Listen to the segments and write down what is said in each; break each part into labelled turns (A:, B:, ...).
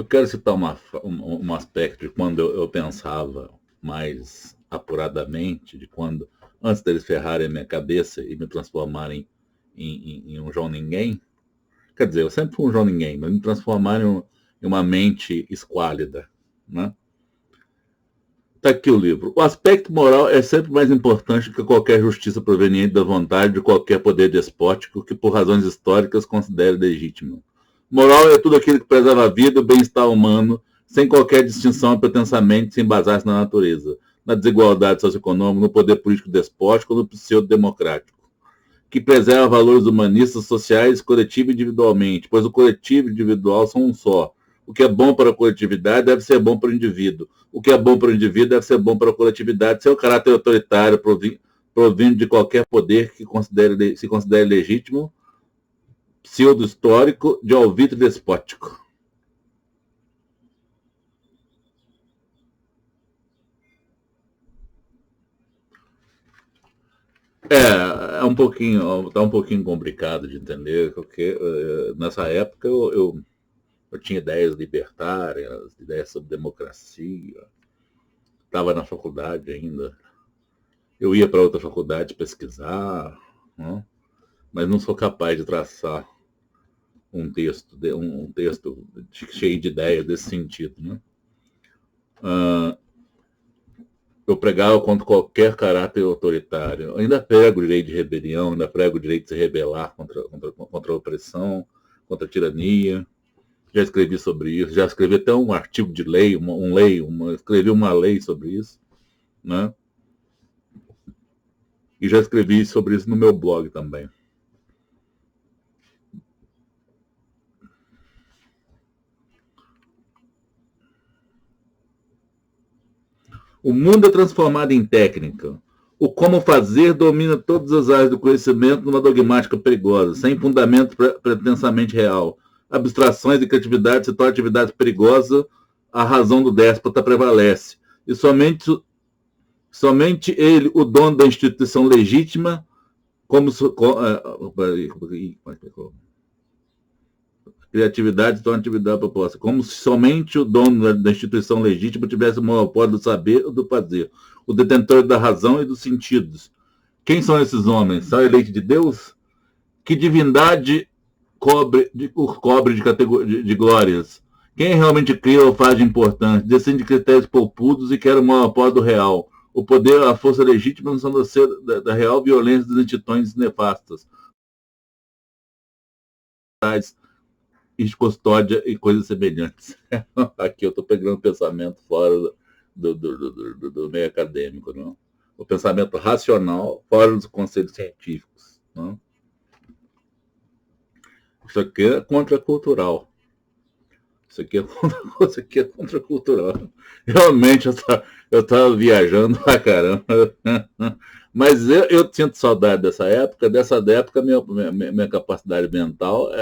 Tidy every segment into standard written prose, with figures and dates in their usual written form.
A: Eu quero citar um aspecto de quando eu pensava mais apuradamente, de quando, antes deles ferrarem a minha cabeça e me transformarem em um João Ninguém. Quer dizer, eu sempre fui um João Ninguém, mas me transformaram em uma mente esquálida, né? Está aqui o livro. O aspecto moral é sempre mais importante que qualquer justiça proveniente da vontade de qualquer poder despótico que, por razões históricas, considere legítimo. Moral é tudo aquilo que preserva a vida e o bem-estar humano, sem qualquer distinção e pretensamente se embasar-se na natureza, na desigualdade socioeconômica, no poder político despótico ou no pseudo-democrático, que preserva valores humanistas, sociais, coletivo e individualmente, pois o coletivo e o individual são um só. O que é bom para a coletividade deve ser bom para o indivíduo. O que é bom para o indivíduo deve ser bom para a coletividade. Seu caráter autoritário provindo de qualquer poder que se considere legítimo, pseudo-histórico, de alvitre despótico. É tá um pouquinho complicado de entender, porque nessa época eu tinha ideias libertárias, ideias sobre democracia, estava na faculdade ainda. Eu ia para outra faculdade pesquisar, né? Mas não sou capaz de traçar um texto cheio de ideias desse sentido. Né? Ah, eu pregava contra qualquer caráter autoritário. Eu ainda prego o direito de rebelião, ainda prego o direito de se rebelar contra a opressão, contra a tirania. Já escrevi sobre isso, já escrevi até um artigo de lei, escrevi uma lei sobre isso, né? E já escrevi sobre isso no meu blog também. O mundo é transformado em técnica. O como fazer domina todas as áreas do conhecimento numa dogmática perigosa, sem fundamento pretensamente real. Abstrações e criatividade se tornam atividade perigosa, a razão do déspota prevalece. E somente ele, o dono da instituição legítima, como criatividade se torna atividade proposta, como se somente o dono da instituição legítima tivesse o monopólio do saber ou do fazer, o detentor da razão e dos sentidos. Quem são esses homens? São eleitos de Deus? Que divindade cobre de glórias? Quem realmente cria ou faz de importante? Decide de critérios polpudos e quer o monopólio do real. O poder, a força legítima não são da real violência das instituições nefastas. Custódia e coisas semelhantes. Aqui eu estou pegando pensamento fora do meio acadêmico, não? O pensamento racional fora dos conceitos científicos. Não? Isso aqui é contracultural. Isso aqui é contracultural. Realmente eu estava viajando pra caramba. Mas eu sinto saudade dessa época. Dessa época, minha capacidade mental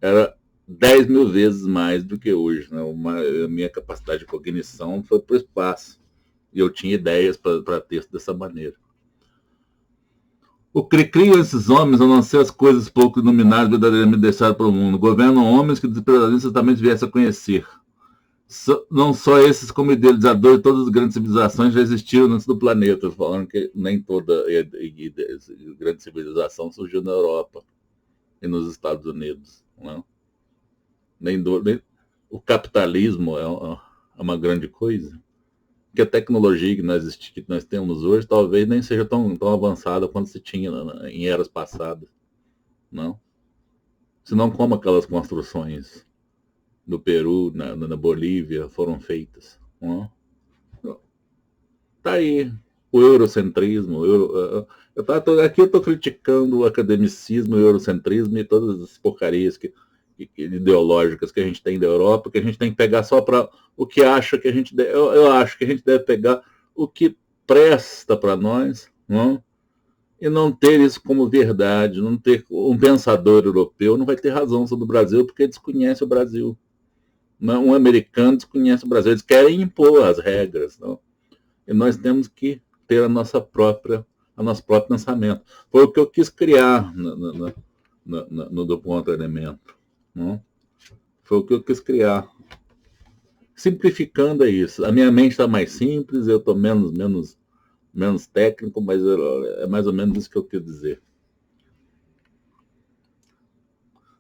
A: era 10 mil vezes mais do que hoje. Né? A minha capacidade de cognição foi para o espaço. E eu tinha ideias para texto dessa maneira. O que criam esses homens a não ser as coisas pouco iluminadas verdadeiramente deixadas para o mundo. Governam homens que desesperadamente também viessem a conhecer. Não só esses como idealizadores de todas as grandes civilizações já existiram antes do planeta, falando que nem toda grande civilização surgiu na Europa e nos Estados Unidos. Não? Nem o capitalismo é uma grande coisa. Que a tecnologia que nós temos hoje talvez nem seja tão avançada quanto se tinha em eras passadas. Não? Se não como aquelas construções do Peru, na Bolívia, foram feitas. Não? Tá aí o eurocentrismo. Aqui eu estou criticando o academicismo, o eurocentrismo e todas as porcarias ideológicas que a gente tem da Europa, que a gente tem que pegar só para o que acha que a gente deve, eu acho que a gente deve pegar o que presta para nós, não? E não ter isso como verdade, não ter um pensador europeu não vai ter razão sobre o Brasil porque desconhece o Brasil. Não? Um americano desconhece o Brasil, eles querem impor as regras, não? E nós temos que ter o nosso próprio pensamento. Foi o que eu quis criar no do ponto elemento. Não? Foi o que eu quis criar. Simplificando é isso. A minha mente está mais simples, eu estou menos técnico, mas é mais ou menos isso que eu quis dizer.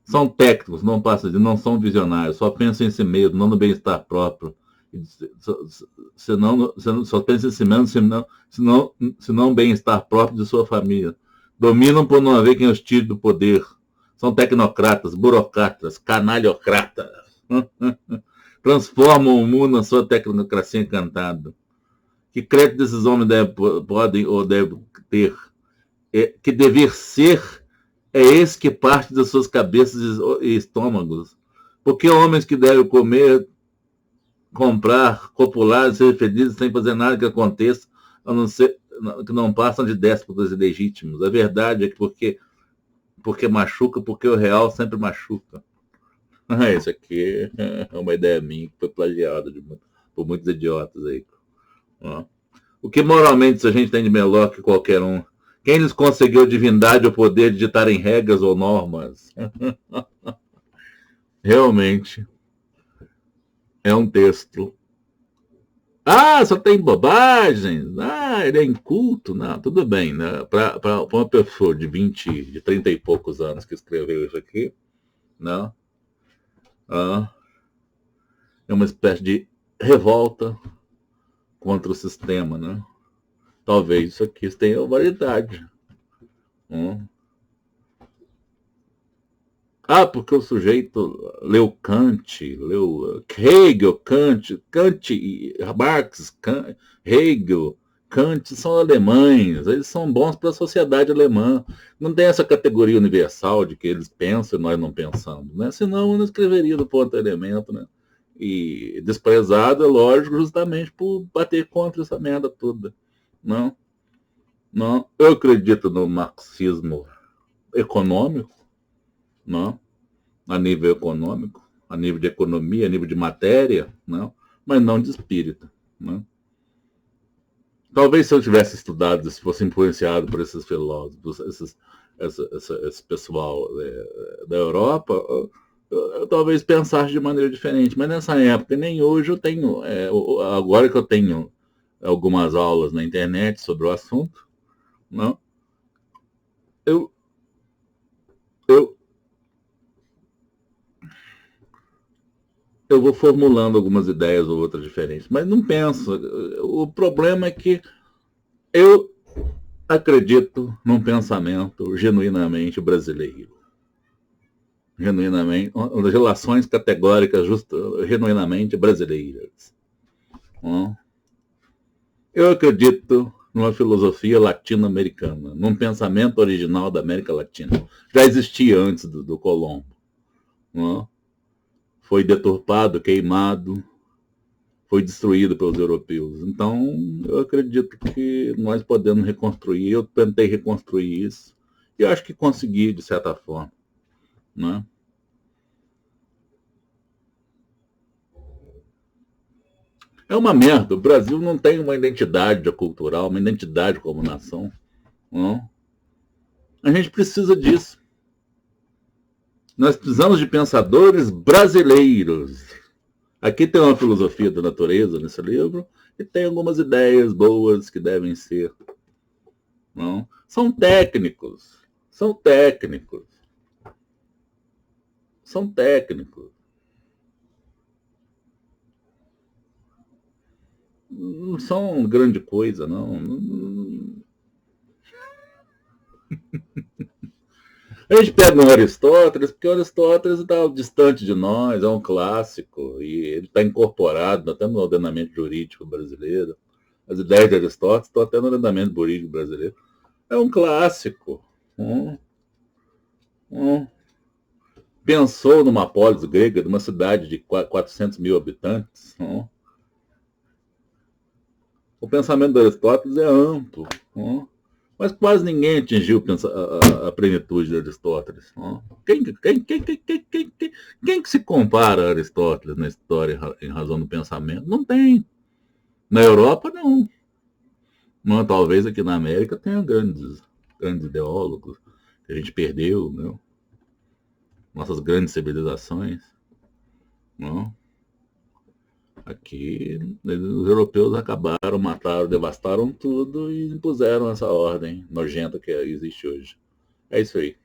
A: São técnicos, não são visionários, só pensam em si mesmo, não no bem-estar próprio. Senão, só pensa em si mesmo, senão bem-estar próprio de sua família. Dominam por não haver quem os tire do poder. São tecnocratas, burocratas, canalhocratas. Transformam o mundo na sua tecnocracia encantada. Que crédito esses homens podem ou devem ter? Que dever ser é esse que parte das suas cabeças e estômagos. Porque homens que devem comer, comprar, copular, ser felizes sem fazer nada que aconteça, a não ser que não passam de déspotas ilegítimos. A verdade é que porque machuca, porque o real sempre machuca. Isso aqui é uma ideia minha que foi plagiada por muitos idiotas aí. O que moralmente a gente tem de melhor que qualquer um? Quem lhes conseguiu divindade ou poder de ditarem regras ou normas? Realmente é um texto. Só tem bobagens. Ele é inculto. Não, tudo bem, né? Para uma pessoa de 30 e poucos anos que escreveu isso aqui, não? É uma espécie de revolta contra o sistema, né? Talvez isso aqui tenha validade. Porque o sujeito leu Kant, leu Hegel, Kant e Marx, Hegel, Kant são alemães, eles são bons para a sociedade alemã. Não tem essa categoria universal de que eles pensam e nós não pensamos, né? Senão eu não escreveria do ponto elemento, né? E desprezado, é lógico, justamente por bater contra essa merda toda. Não, não. Eu acredito no marxismo econômico, não, a nível econômico, a nível de economia, a nível de matéria, não, mas não de espírito. Não. Talvez se eu tivesse estudado, se fosse influenciado por esses filósofos, esse pessoal da Europa, eu talvez pensasse de maneira diferente. Mas nessa época, nem hoje eu tenho, agora que eu tenho algumas aulas na internet sobre o assunto, não, eu vou formulando algumas ideias ou outras diferentes, mas não penso. O problema é que eu acredito num pensamento genuinamente brasileiro. Genuinamente, relações categóricas genuinamente brasileiras. Eu acredito numa filosofia latino-americana, num pensamento original da América Latina. Já existia antes do Colombo. Foi deturpado, queimado, foi destruído pelos europeus. Então, eu acredito que nós podemos reconstruir. Eu tentei reconstruir isso e eu acho que consegui, de certa forma. Né? É uma merda. O Brasil não tem uma identidade cultural, uma identidade como nação. Não? A gente precisa disso. Nós precisamos de pensadores brasileiros. Aqui tem uma filosofia da natureza nesse livro e tem algumas ideias boas que devem ser. Não? São técnicos. São técnicos. São técnicos. Não são grande coisa, não. A gente pega um Aristóteles, porque o Aristóteles está distante de nós, é um clássico, e ele está incorporado até no ordenamento jurídico brasileiro. As ideias de Aristóteles estão até no ordenamento jurídico brasileiro. É um clássico. Pensou numa polis grega, numa cidade de 400 mil habitantes. O pensamento de Aristóteles é amplo. Mas quase ninguém atingiu a plenitude de Aristóteles. Quem que se compara a Aristóteles na história em razão do pensamento? Não tem. Na Europa, não. Talvez aqui na América tenha grandes ideólogos que a gente perdeu, né? Nossas grandes civilizações. Não? Aqui os europeus acabaram, mataram, devastaram tudo e impuseram essa ordem nojenta que existe hoje. É isso aí.